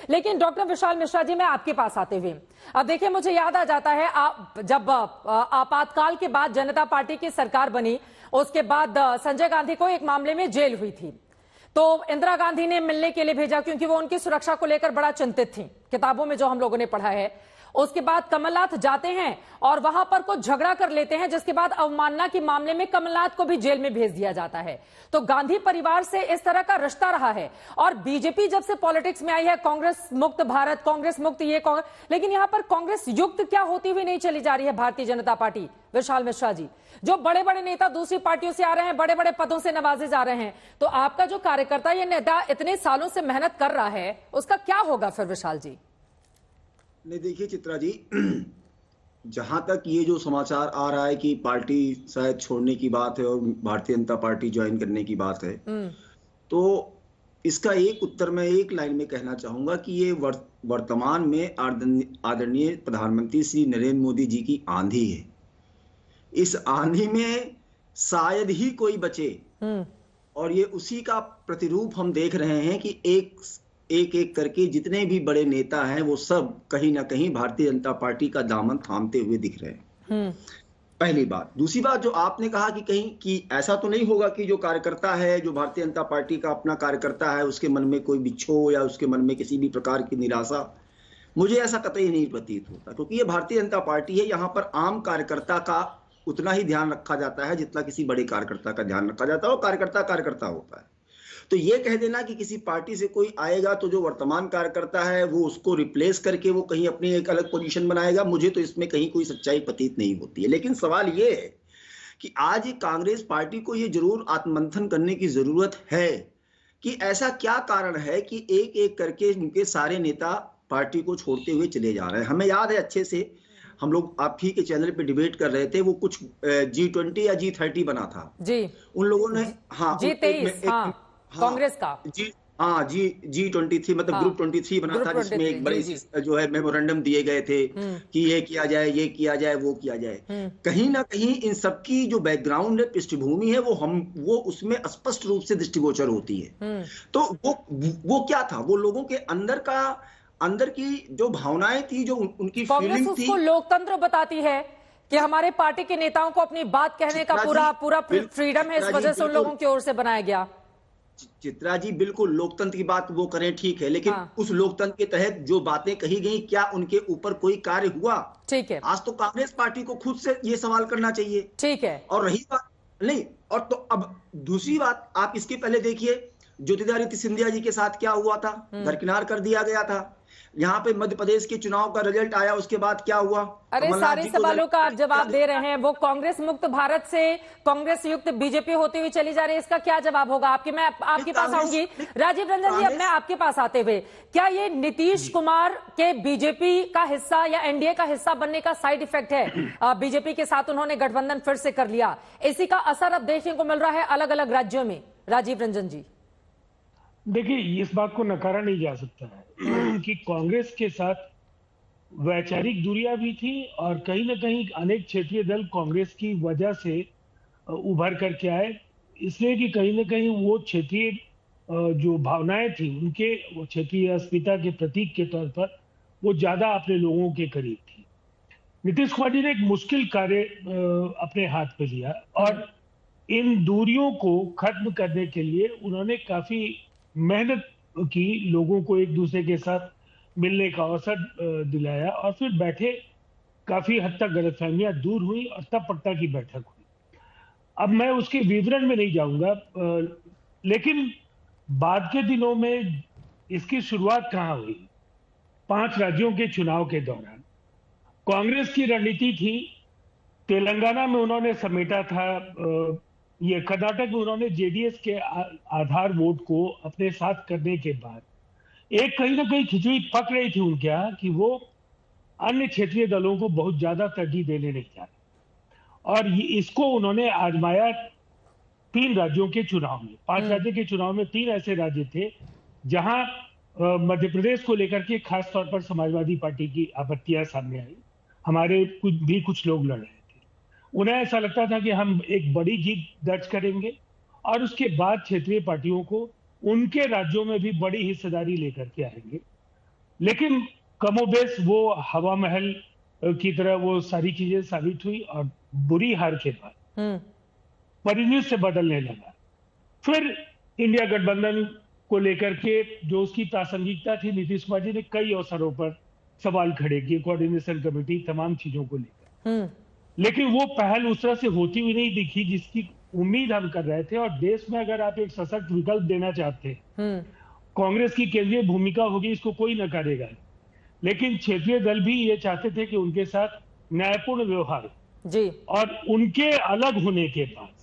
लेकिन डॉक्टर विशाल मिश्रा जी, मैं आपके पास आते हुए अब देखिए, मुझे याद आ जाता है जब आपातकाल के बाद जनता पार्टी की सरकार बनी, उसके बाद संजय गांधी को एक मामले में जेल हुई थी, तो इंदिरा गांधी ने मिलने के लिए भेजा क्योंकि वो उनकी सुरक्षा को लेकर बड़ा चिंतित थी, किताबों में जो हम लोगों ने पढ़ा है। उसके बाद कमलनाथ जाते हैं और वहां पर कुछ झगड़ा कर लेते हैं, जिसके बाद अवमानना के मामले में कमलनाथ को भी जेल में भेज दिया जाता है। तो गांधी परिवार से इस तरह का रिश्ता रहा है। और बीजेपी जब से पॉलिटिक्स में आई है, कांग्रेस मुक्त भारत, कांग्रेस मुक्त ये कांग्रेस, लेकिन यहां पर कांग्रेस युक्त क्या होती हुई नहीं चली जा रही है भारतीय जनता पार्टी। विशाल मिश्रा जी, जो बड़े बड़े नेता दूसरी पार्टियों से आ रहे हैं, बड़े बड़े पदों से नवाजे जा रहे हैं, तो आपका जो कार्यकर्ता, ये नेता इतने सालों से मेहनत कर रहा है, उसका क्या होगा फिर विशाल जी? नहीं, देखिए चित्रा जी, जहां तक ये जो समाचार आ रहा है कि पार्टी शायद छोड़ने की बात है और भारतीय जनता पार्टी ज्वाइन करने की बात है, तो इसका एक उत्तर मैं एक लाइन में कहना चाहूंगा कि ये वर्तमान में आदरणीय प्रधानमंत्री श्री नरेंद्र मोदी जी की आंधी है। इस आंधी में शायद ही कोई बचे, और ये उसी का प्रतिरूप हम देख रहे हैं कि एक करके जितने भी बड़े नेता हैं वो सब कहीं ना कहीं भारतीय जनता पार्टी का दामन थामते हुए दिख रहे हैं। पहली बात। दूसरी बात, जो आपने कहा कि कहीं कि ऐसा तो नहीं होगा कि जो कार्यकर्ता है, जो भारतीय जनता पार्टी का अपना कार्यकर्ता है, उसके मन में कोई बिक्षोभ या उसके मन में किसी भी प्रकार की निराशा, मुझे ऐसा कतई नहीं प्रतीत होता, क्योंकि ये भारतीय जनता पार्टी है। यहाँ पर आम कार्यकर्ता का उतना ही ध्यान रखा जाता है जितना किसी बड़े कार्यकर्ता का ध्यान रखा जाता है, और कार्यकर्ता होता है। तो ये कह देना कि किसी पार्टी से कोई आएगा तो जो वर्तमान कार्यकर्ता है वो उसको रिप्लेस करके वो कहीं अपनी एक अलग पोजीशन बनाएगा, मुझे तो इसमें कहीं कोई सच्चाई प्रतीत नहीं होती है। लेकिन सवाल ये है कि आज कांग्रेस पार्टी को ये जरूर आत्ममंथन करने की जरूरत है कि ऐसा क्या कारण है कि एक एक करके उनके सारे नेता पार्टी को छोड़ते हुए चले जा रहे हैं। हमें याद है अच्छे से, हम लोग आप ही के चैनल पे डिबेट कर रहे थे, वो कुछ G20 या G30 बना था जी, उन लोगों ने, हाँ G23 कांग्रेस का, G23 मतलब ग्रुप 23 बना था, जिसमें एक बड़े जो है मेमोरेंडम दिए गए थे कि ये किया जाए, ये किया जाए, वो किया जाए। कहीं ना कहीं इन सबकी जो बैकग्राउंड है, पृष्ठभूमि है, वो उसमें स्पष्ट रूप से दृष्टिगोचर होती है। तो वो क्या था, वो लोगों के अंदर की जो भावनाएं थी, जो उनकी फीलिंग थी, उसको लोकतंत्र बताती है कि हमारे पार्टी के नेताओं को अपनी बात कहने का पूरा फ्रीडम है, इस वजह से उन लोगों की ओर से बनाया गया। चित्रा जी, बिल्कुल लोकतंत्र की बात वो करें, ठीक है, लेकिन उस लोकतंत्र के तहत जो बातें कही गई, क्या उनके ऊपर कोई कार्य हुआ? ठीक है, आज तो कांग्रेस पार्टी को खुद से ये सवाल करना चाहिए। ठीक है, और रही बात नहीं, और तो अब दूसरी बात, आप इसके पहले देखिए ज्योतिरादित्य सिंधिया जी के साथ क्या हुआ था, दरकिनार कर दिया गया था। यहाँ पे मध्य प्रदेश के चुनाव का रिजल्ट आया, उसके बाद क्या हुआ? अरे सारे सवालों का आप जवाब दे रहे हैं। वो कांग्रेस मुक्त भारत से कांग्रेस युक्त बीजेपी होती हुई चली जा रही है, इसका क्या जवाब होगा? मैं आपके पास आऊंगी। राजीव रंजन जी, अब मैं आपके पास आते हुए, क्या ये नीतीश कुमार के बीजेपी का हिस्सा या एनडीए का हिस्सा बनने का साइड इफेक्ट है? बीजेपी के साथ उन्होंने गठबंधन फिर से कर लिया, इसी का असर अब देखने को मिल रहा है अलग अलग राज्यों में। राजीव रंजन जी, देखिए, इस बात को नकारा नहीं जा सकता है कि कांग्रेस के साथ वैचारिक दूरियां भी थी, और कहीं ना कहीं अनेक क्षेत्रीय दल कांग्रेस की वजह से उभर करके आए, इसलिए कि कहीं ना कहीं वो क्षेत्रीय जो भावनाएं थी उनके, वो क्षेत्रीय अस्मिता के प्रतीक के तौर पर वो ज्यादा अपने लोगों के करीब थी। नीतीश कुमार जी ने एक मुश्किल कार्य अपने हाथ में लिया, और इन दूरियों को खत्म करने के लिए उन्होंने काफी मेहनत की, लोगों को एक दूसरे के साथ मिलने का अवसर दिलाया, और फिर बैठे, काफी हद तक गलतफहमियां दूर हुई और तब पट्टा की बैठक हुई। अब मैं उसके विवरण में नहीं जाऊंगा, लेकिन बाद के दिनों में इसकी शुरुआत कहां हुई? 5 राज्यों के चुनाव के दौरान कांग्रेस की रणनीति थी, तेलंगाना में उन्होंने समेटा था, ये कर्नाटक में उन्होंने जेडीएस के आधार वोट को अपने साथ करने के बाद एक कहीं ना कहीं खिचड़ी पक रही थी उनके यहाँ कि वो अन्य क्षेत्रीय दलों को बहुत ज्यादा तरजीह देने नहीं चाहते, और इसको उन्होंने आजमाया 3 राज्यों के चुनाव में। 5 राज्यों के चुनाव में 3 ऐसे राज्य थे जहां मध्य प्रदेश को लेकर के खास तौर पर समाजवादी पार्टी की आपत्तियां सामने आई। हमारे कुछ लोग लड़ रहे थे, उन्हें ऐसा लगता था कि हम एक बड़ी जीत दर्ज करेंगे और उसके बाद क्षेत्रीय पार्टियों को उनके राज्यों में भी बड़ी हिस्सेदारी लेकर के आएंगे। लेकिन कमोबेश वो हवा महल की तरह वो सारी चीजें साबित हुई और बुरी हार के बाद परिदृश्य बदलने लगा। फिर इंडिया गठबंधन को लेकर के जो उसकी प्रासंगिकता थी, नीतीश कुमार जी ने कई अवसरों पर सवाल खड़े किए, कोऑर्डिनेशन कमेटी, तमाम चीजों को लेकर। लेकिन वो पहल उस तरह से होती हुई नहीं दिखी जिसकी उम्मीद हम कर रहे थे। और देश में अगर आप एक सशक्त विकल्प देना चाहते हैं, कांग्रेस की केंद्रीय भूमिका होगी, इसको कोई नकारेगा, लेकिन क्षेत्रीय दल भी ये चाहते थे कि उनके साथ न्यायपूर्ण व्यवहार जी। और उनके अलग होने के बाद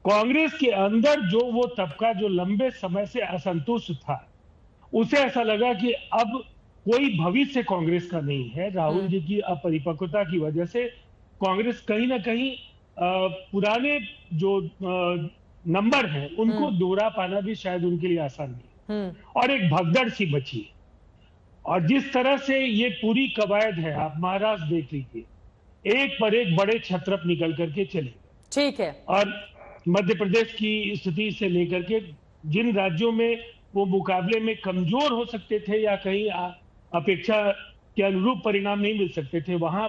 कांग्रेस के अंदर जो वो तबका जो लंबे समय से असंतुष्ट था, उसे ऐसा लगा कि अब कोई भविष्य कांग्रेस का नहीं है। राहुल जी की अपरिपक्वता की वजह से कांग्रेस कहीं ना कहीं पुराने जो नंबर हैं उनको दोहरा पाना भी शायद उनके लिए आसान नहीं, और एक भगदड़ सी बची। और जिस तरह से ये पूरी कवायद है, आप महाराष्ट्र देख लीजिए, एक पर एक बड़े छत्रप निकल करके चले। ठीक है। और मध्य प्रदेश की स्थिति से लेकर के जिन राज्यों में वो मुकाबले में कमजोर हो सकते थे या कहीं अपेक्षा के अनुरूप परिणाम नहीं मिल सकते थे, वहां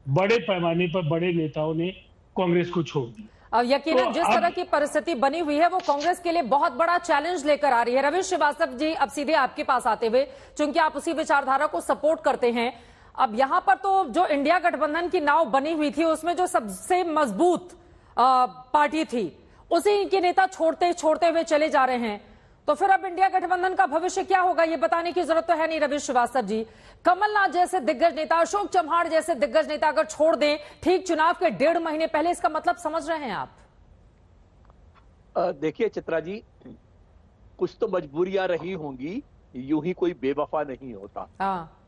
बड़े पैमाने पर बड़े नेताओं ने कांग्रेस को छोड़ दिया। अब यकीनन जिस तरह की परिस्थिति बनी हुई है वो कांग्रेस के लिए बहुत बड़ा चैलेंज लेकर आ रही है। रवि श्रीवास्तव जी, अब सीधे आपके पास आते हुए, चूंकि आप उसी विचारधारा को सपोर्ट करते हैं, अब यहां पर तो जो इंडिया गठबंधन की नाव बनी हुई थी उसमें जो सबसे मजबूत पार्टी थी उसी के नेता छोड़ते हुए चले जा रहे हैं, तो फिर अब इंडिया गठबंधन का भविष्य क्या होगा ये बताने की जरूरत तो है नहीं। रवि श्रीवास्तव जी, कमलनाथ जैसे दिग्गज नेता, अशोक चव्हाण जैसे दिग्गज नेता अगर छोड़ दें ठीक चुनाव के 1.5 महीने पहले, इसका मतलब समझ रहे हैं आप? देखिए चित्रा जी, कुछ तो मजबूरियां रही होंगी, यूं ही कोई बेवफा नहीं होता।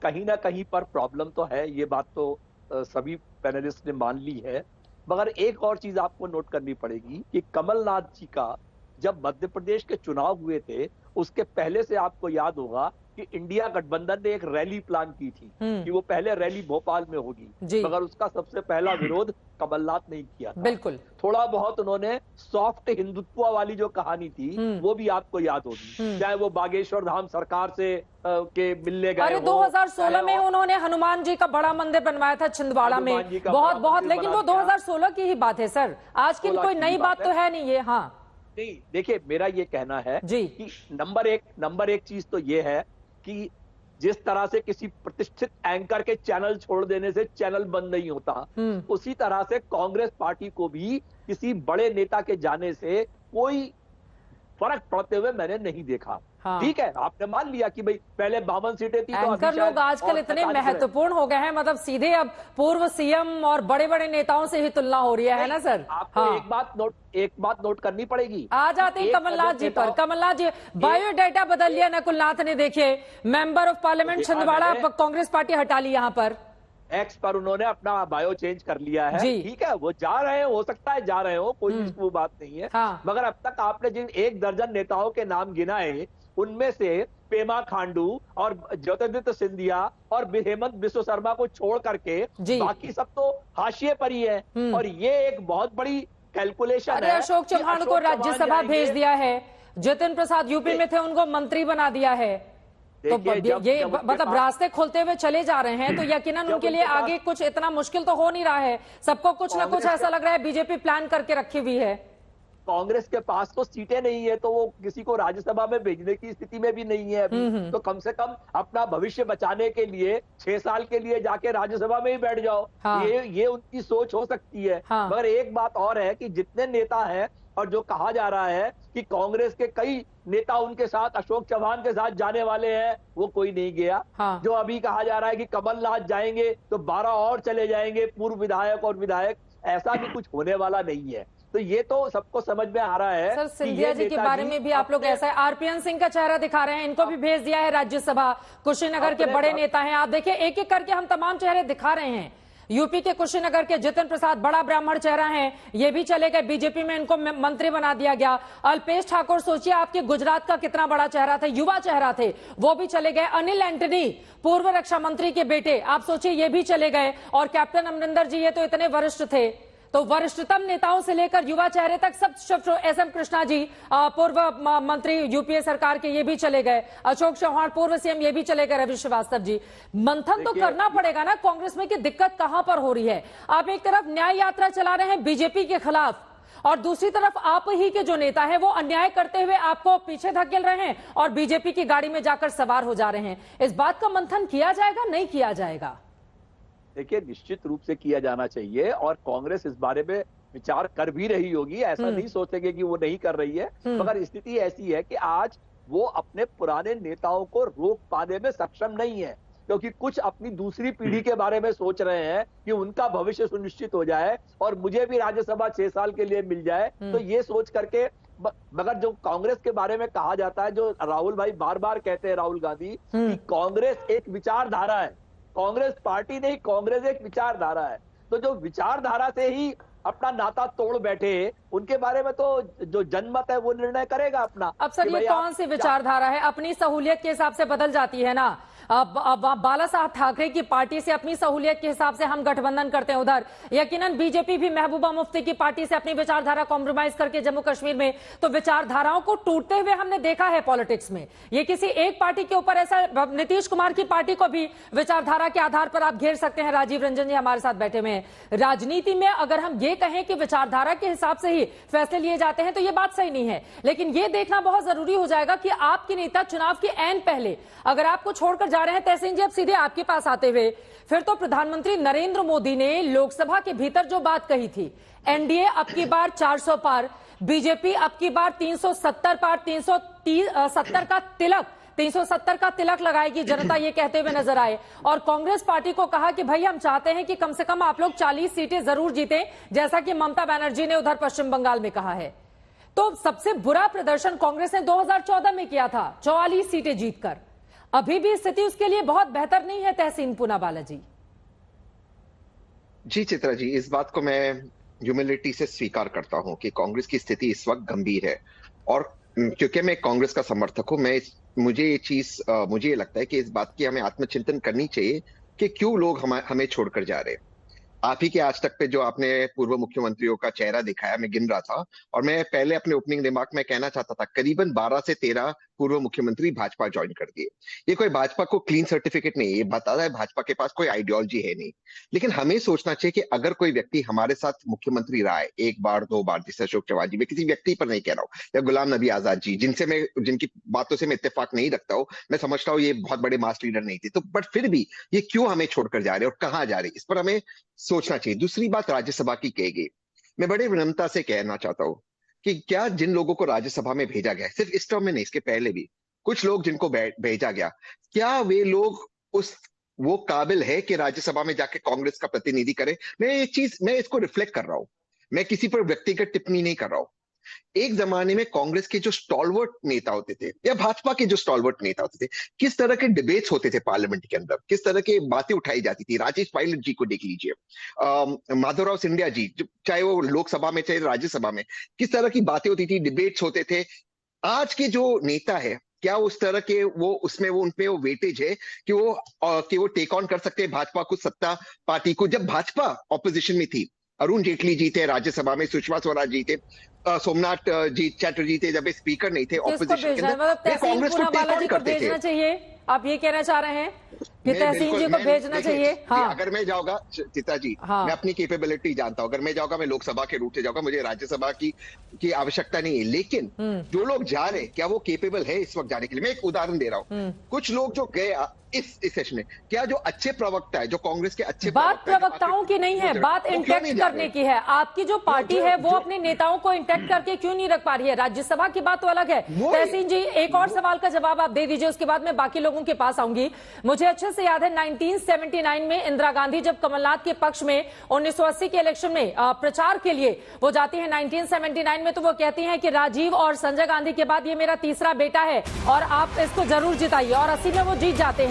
कहीं ना कहीं पर प्रॉब्लम तो है, ये बात तो सभी पैनलिस्ट ने मान ली है। मगर एक और चीज आपको नोट करनी पड़ेगी कि कमलनाथ जी का जब मध्य प्रदेश के चुनाव हुए थे उसके पहले से आपको याद होगा कि इंडिया गठबंधन ने एक रैली प्लान की थी कि वो पहले रैली भोपाल में होगी, मगर उसका सबसे पहला विरोध कमलनाथ ने किया था। बिल्कुल। थोड़ा बहुत उन्होंने सॉफ्ट हिंदुत्व वाली जो कहानी थी वो भी आपको याद होगी, चाहे वो बागेश्वर धाम सरकार से के मिलने गए। अरे 2016 में उन्होंने हनुमान जी का बड़ा मंदिर बनवाया था छिंदवाड़ा में, बहुत, लेकिन वो 2016 की ही बात है सर, आज की कोई नई बात तो है नहीं ये। हाँ नहीं, देखिए मेरा ये कहना है कि नंबर एक चीज तो ये है कि जिस तरह से किसी प्रतिष्ठित एंकर के चैनल छोड़ देने से चैनल बंद नहीं होता, उसी तरह से कांग्रेस पार्टी को भी किसी बड़े नेता के जाने से कोई फर्क पड़ते हुए मैंने नहीं देखा। ठीक है, आपने मान लिया कि भाई पहले 52 सीटें थी, तो एंकर लोग आजकल इतने महत्वपूर्ण हो गए हैं, मतलब सीधे अब पूर्व सीएम और बड़े बड़े नेताओं से ही तुलना हो रही है ना सर? आपको एक बात नोट करनी पड़ेगी। आ जाते हैं कमलनाथ जी पर। कमलनाथ जी, बायोडाटा बदल लिया नकुलनाथ ने, देखिए member of parliament Chhindwara Congress party हटा ली, यहाँ पर एक्स पर उन्होंने अपना बायो चेंज कर लिया है। ठीक है, वो जा रहे हैं, हो सकता है जा रहे हो, कोई वो बात नहीं है। मगर अब तक आपने जिन 1 दर्जन नेताओं के नाम गिनाए उनमें से पेमा खांडू और ज्योतिरादित्य सिंधिया और हेमंत बिस्व शर्मा को छोड़ करके बाकी सब तो हाशिए पर ही है। और ये एक बहुत बड़ी कैलकुलेशन है। अशोक चव्हाण को राज्यसभा भेज दिया है, जतिन प्रसाद यूपी में थे उनको मंत्री बना दिया है, तो ये मतलब रास्ते खोलते हुए चले जा रहे हैं, तो यकीनन उनके लिए आगे कुछ इतना मुश्किल तो हो नहीं रहा है। सबको कुछ ना कुछ ऐसा लग रहा है बीजेपी प्लान करके रखी हुई है। कांग्रेस के पास तो सीटें नहीं है, तो वो किसी को राज्यसभा में भेजने की स्थिति में भी नहीं है अभी। तो कम से कम अपना भविष्य बचाने के लिए 6 साल के लिए जाके राज्यसभा में ही बैठ जाओ। ये उनकी सोच हो सकती है। मगर एक बात और है कि जितने नेता हैं, और जो कहा जा रहा है कि कांग्रेस के कई नेता उनके साथ अशोक चव्हाण के साथ जाने वाले हैं, वो कोई नहीं गया। जो अभी कहा जा रहा है कि कमलनाथ जाएंगे तो 12 और चले जाएंगे पूर्व विधायक और विधायक, ऐसा भी कुछ होने वाला नहीं है। तो ये तो सबको समझ में आ रहा है। सर सिंधिया जी के बारे में भी आप लोग ऐसा है, आरपीएन सिंह का चेहरा दिखा रहे हैं, इनको भी भेज दिया है राज्यसभा। कुशीनगर के बड़े नेता हैं, आप देखिए एक एक करके हम तमाम चेहरे दिखा रहे हैं। यूपी के कुशीनगर के जितिन प्रसाद बड़ा ब्राह्मण चेहरा है, ये भी चले गए, बीजेपी में इनको मंत्री बना दिया गया। अल्पेश ठाकुर, सोचिए आपके गुजरात का कितना बड़ा चेहरा था, युवा चेहरा थे, वो भी चले गए। अनिल एंटनी, पूर्व रक्षा मंत्री के बेटे, आप सोचिए ये भी चले गए। और कैप्टन अमरिंदर जी, ये तो इतने वरिष्ठ थे। तो वरिष्ठतम नेताओं से लेकर युवा चेहरे तक सब एसएम कृष्णा जी पूर्व मंत्री यूपीए सरकार के ये भी चले गए, अशोक चौहान पूर्व सीएम ये भी चले गए, रवि श्रीवास्तव जी। मंथन तो करना पड़ेगा ना कांग्रेस में कि दिक्कत कहां पर हो रही है। आप एक तरफ न्याय यात्रा चला रहे हैं बीजेपी के खिलाफ और दूसरी तरफ आप ही के जो नेता है वो अन्याय करते हुए आपको पीछे धकेल रहे हैं और बीजेपी की गाड़ी में जाकर सवार हो जा रहे हैं। इस बात का मंथन किया जाएगा, नहीं किया जाएगा? देखिए, निश्चित रूप से किया जाना चाहिए और कांग्रेस इस बारे में विचार कर भी रही होगी। ऐसा नहीं सोचेंगे कि वो नहीं कर रही है, मगर स्थिति ऐसी है कि आज वो अपने पुराने नेताओं को रोक पाने में सक्षम नहीं है, क्योंकि कुछ अपनी दूसरी पीढ़ी के बारे में सोच रहे हैं कि उनका भविष्य सुनिश्चित हो जाए और मुझे भी राज्यसभा 6 साल के लिए मिल जाए। तो ये सोच करके, मगर जो कांग्रेस के बारे में कहा जाता है, जो राहुल भाई बार बार कहते हैं, राहुल गांधी, कि कांग्रेस एक विचारधारा है। कांग्रेस पार्टी नहीं, कांग्रेस एक विचारधारा है। तो जो विचारधारा से ही अपना नाता तोड़ बैठे, उनके बारे में तो जो जनमत है वो निर्णय करेगा अपना। अब सर, ये कौन सी विचारधारा है? अपनी सहूलियत के हिसाब से बदल जाती है ना। अब बाला साहब ठाकरे की पार्टी से अपनी सहूलियत के हिसाब से हम गठबंधन करते हैं, उधर यकीनन बीजेपी भी महबूबा मुफ्ती की पार्टी से अपनी विचारधारा कॉम्प्रोमाइज करके जम्मू कश्मीर में, तो विचारधाराओं को टूटते हुए हमने देखा है पॉलिटिक्स में। ये किसी एक पार्टी के ऊपर ऐसा, नीतीश कुमार की पार्टी को भी विचारधारा के आधार पर आप घेर सकते हैं। राजीव रंजन जी हमारे साथ बैठे हुए हैं। राजनीति में अगर हम ये कहें कि विचारधारा के हिसाब से ही फैसले लिए जाते हैं तो ये बात सही नहीं है, लेकिन ये देखना बहुत जरूरी हो जाएगा कि आपके नेता चुनाव के ऐन पहले अगर आपको छोड़कर जा रहे हैं। तहसीन जी, अब सीधे आपके पास आते हुए, फिर तो प्रधानमंत्री नरेंद्र मोदी ने लोकसभा के भीतर जो बात कही थी, एनडीए अब की बार 400 पार, बीजेपी अब की बार 370 पार, 370 का तिलक लगाएगी जनता, ये कहते हुए नजर आए। और कांग्रेस पार्टी को कहा कि भाई हम चाहते हैं कि कम से कम आप लोग 40 सीटें जरूर जीतें, जैसा कि ममता बनर्जी ने उधर पश्चिम बंगाल में कहा है। तो सबसे बुरा प्रदर्शन कांग्रेस ने 2014 में किया था, 44 सीटें जीतकर। अभी भी स्थिति उसके लिए बहुत बेहतर नहीं है। तहसीन पूनावाला जी। जी चित्रा जी, इस बात को मैं ह्यूमिलिटी से स्वीकार करता हूं कि कांग्रेस की स्थिति इस वक्त गंभीर है, और क्योंकि मैं कांग्रेस का समर्थक हूं, मुझे ये लगता है कि इस बात की हमें आत्मचिंतन करनी चाहिए कि क्यों लोग हमें छोड़कर जा रहे हैं। आप ही के आज तक पे जो आपने पूर्व मुख्यमंत्रियों का चेहरा दिखाया, मैं गिन रहा था, और मैं पहले अपने ओपनिंग रिमार्क में कहना चाहता था करीबन 12 से 13 पूर्व मुख्यमंत्री भाजपा ज्वाइन कर दिए। ये कोई भाजपा को क्लीन सर्टिफिकेट नहीं है, ये बता रहा है भाजपा के पास कोई आइडियोलॉजी है नहीं। लेकिन हमें सोचना चाहिए कि अगर कोई व्यक्ति हमारे साथ मुख्यमंत्री रहा है 1 बार 2 बार, जैसे अशोक चौहान जी, मैं किसी व्यक्ति पर नहीं कह रहा हूँ, या गुलाम नबी आजाद जी, जिनकी बातों से मैं इत्तेफाक नहीं रखता हूँ, मैं समझता हूँ ये बहुत बड़े मास लीडर नहीं थे, तो बट फिर भी ये क्यों हमें छोड़कर जा रहे हैं और कहाँ जा रहे हैं, इस पर हमें सोचना चाहिए। दूसरी बात राज्यसभा की कही गई, मैं बड़े विनम्रता से कहना चाहता हूं कि क्या जिन लोगों को राज्यसभा में भेजा गया, सिर्फ इस टर्म में नहीं, इसके पहले भी कुछ लोग जिनको भेजा गया, क्या वे लोग वो काबिल है कि राज्यसभा में जाके कांग्रेस का प्रतिनिधि करे? मैं इसको रिफ्लेक्ट कर रहा हूं, मैं किसी पर व्यक्तिगत टिप्पणी नहीं कर रहा हूं। एक जमाने में कांग्रेस के जो स्टॉलवर्ट नेता होते थे या भाजपा के जो स्टॉलवर्ट नेता होते थे, किस तरह के डिबेट्स होते थे पार्लियामेंट के अंदर, किस तरह की बातें उठाई जाती थी। राजेश पायलट जी को देख लीजिए, माधवराव सिंधिया जी, चाहे वो लोकसभा में चाहे राज्यसभा में, किस तरह की बातें होती थी, डिबेट्स होते थे। आज के जो नेता है, क्या उस तरह के उनपे वो वेटेज है कि वो टेक ऑन कर सकते हैं भाजपा को, सत्ता पार्टी को? जब भाजपा ऑपोजिशन में थी, अरुण जेटली जी थे राज्यसभा में, सुषमा स्वराज जी थे, सोमनाथ जी चैटर्जी थे, जब स्पीकर नहीं थे ऑपोजिशन के अंदर, कांग्रेस को टेक ऑन करते थे। आप ये कहना चाह रहे हैं कि तहसीन जी को भेजना चाहिए? हाँ। अगर मैं जाऊंगा चिता जी, हाँ। मैं अपनी कैपेबिलिटी जानता हूं, अगर मैं जाऊंगा मैं लोकसभा के रूट से जाऊंगा, मुझे राज्यसभा की आवश्यकता नहीं है। लेकिन जो लोग जा रहे हैं, क्या वो केपेबल है इस वक्त जाने के लिए? मैं एक उदाहरण दे रहा हूं, कुछ लोग जो गए इस सेशन में, क्या जो अच्छे प्रवक्ता है, जो कांग्रेस के अच्छे बात प्रवक्ताओं की नहीं है, बात इंटैक्ट करने की है। आपकी जो पार्टी है वो अपने नेताओं को इंटैक्ट करके क्यों नहीं रख पा रही है? राज्यसभा की बात तो अलग है। तहसीन जी, एक और सवाल का जवाब आप दे दीजिए, उसके बाद मैं बाकी लोगों के पास आऊंगी। मुझे अच्छे से याद है 1979 में इंदिरा गांधी जब कमलनाथ के पक्ष में 1980 के इलेक्शन में प्रचार के लिए वो जाती है 1979 में, तो वो कहती हैं कि राजीव और संजय गांधी के बाद ये मेरा तीसरा बेटा है और आप इसको जरूर जिताइए, और 80 में वो जीत जाते हैं।